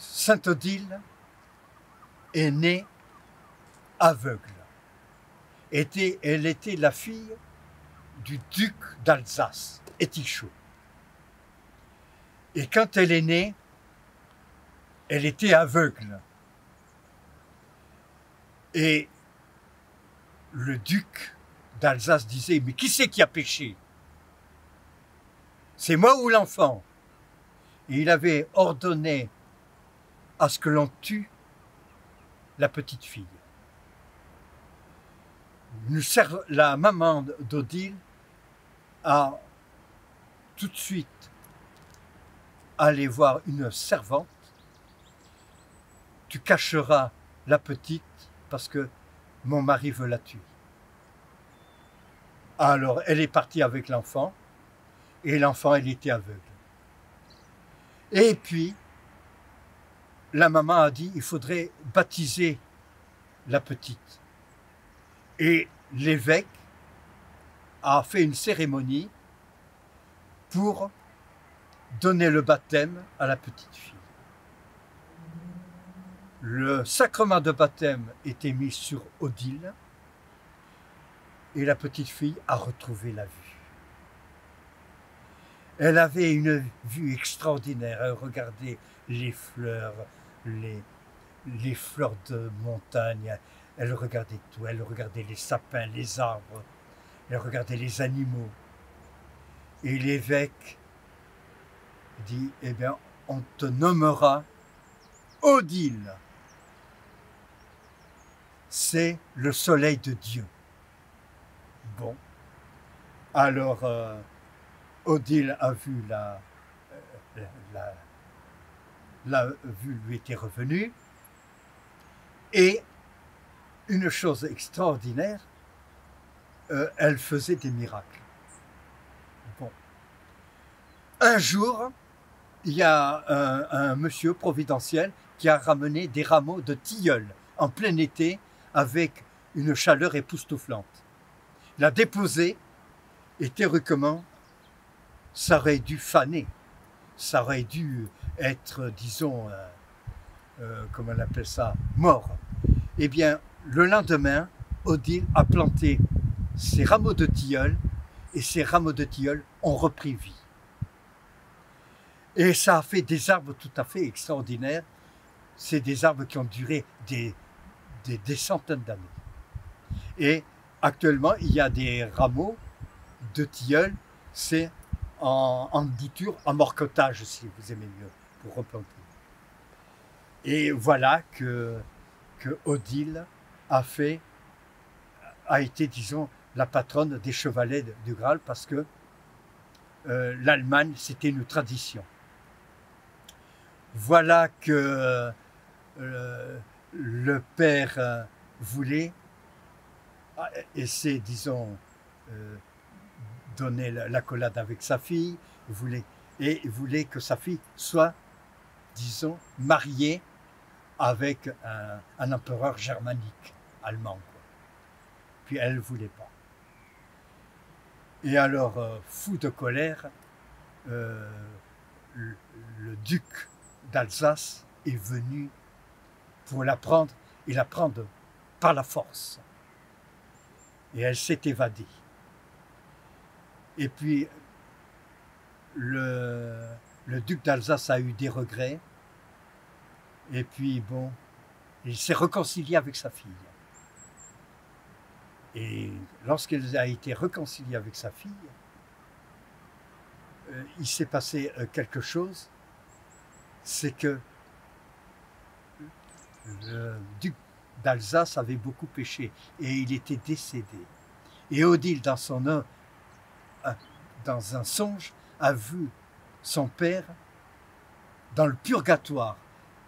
Sainte Odile est née aveugle. Elle était la fille du duc d'Alsace, Étichaud. Et quand elle est née, elle était aveugle. Et le duc d'Alsace disait, mais qui c'est qui a péché? C'est moi ou l'enfant? Et il avait ordonné à ce que l'on tue la petite fille. La maman d'Odile a tout de suite allé voir une servante. Tu cacheras la petite parce que mon mari veut la tuer. Alors elle est partie avec l'enfant et l'enfant elle était aveugle. Et puis la maman a dit il faudrait baptiser la petite. Et l'évêque a fait une cérémonie pour donner le baptême à la petite fille. Le sacrement de baptême était mis sur Odile et la petite fille a retrouvé la vue. Elle avait une vue extraordinaire. Elle regardait les fleurs, les fleurs de montagne. Elle regardait tout. Elle regardait les sapins, les arbres. Elle regardait les animaux. Et l'évêque dit, eh bien, on te nommera Odile. C'est le soleil de Dieu. Bon. Alors, Odile a vu la vue lui était revenue. Et une chose extraordinaire, elle faisait des miracles. Bon. Un jour, il y a un monsieur providentiel qui a ramené des rameaux de tilleul en plein été avec une chaleur époustouflante. Il a déposé et théoriquement, ça aurait dû faner. Ça aurait dû être, disons, comment on appelle ça, mort. Eh bien, le lendemain, Odile a planté ses rameaux de tilleul et ces rameaux de tilleul ont repris vie. Et ça a fait des arbres tout à fait extraordinaires. C'est des arbres qui ont duré des centaines d'années. Et actuellement, il y a des rameaux de tilleul, c'est en bouture, en morcotage, si vous aimez mieux, pour replanter. Et voilà que Odile a été, disons, la patronne des chevalets du Graal, parce que l'Allemagne, c'était une tradition. Voilà que le père voulait, et c'est, disons, donner l'accolade avec sa fille, il voulait que sa fille soit, disons, mariée avec un empereur germanique, allemand. Quoi. Puis elle ne voulait pas. Et alors, fou de colère, le duc d'Alsace est venu pour la prendre et la prendre par la force. Et elle s'est évadée. Et puis, le duc d'Alsace a eu des regrets. Et puis, bon, il s'est réconcilié avec sa fille. Et lorsqu'elle a été réconciliée avec sa fille, il s'est passé quelque chose. C'est que le duc d'Alsace avait beaucoup péché et il était décédé. Et Odile, dans un songe, a vu son père dans le purgatoire,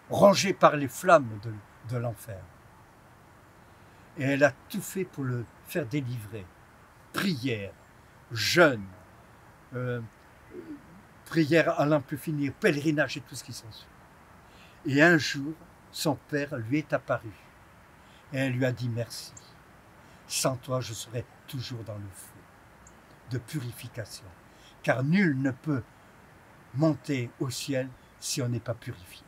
rongé par les flammes de l'enfer. Et elle a tout fait pour le faire délivrer. Prière, jeûne, prière à n'en plus finir, pèlerinage et tout ce qui s'ensuit. Et un jour, son père lui est apparu. Et elle lui a dit merci. Sans toi, je serai toujours dans le feu de purification. Car nul ne peut monter au ciel si on n'est pas purifié.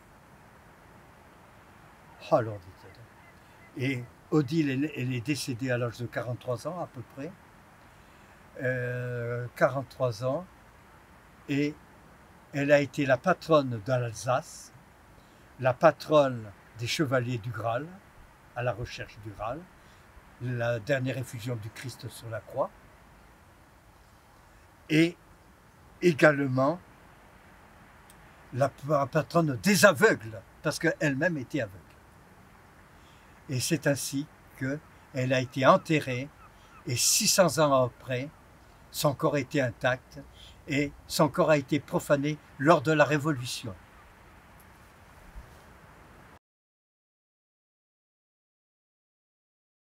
Alors, dit-elle. Et Odile, elle est décédée à l'âge de 43 ans à peu près. 43 ans. Et elle a été la patronne de l'Alsace, la patronne des chevaliers du Graal, à la recherche du Graal, la dernière effusion du Christ sur la croix, et également la patronne des aveugles, parce qu'elle-même était aveugle. Et c'est ainsi qu'elle a été enterrée, et 600 ans après, son corps était intact, et son corps a été profané lors de la Révolution.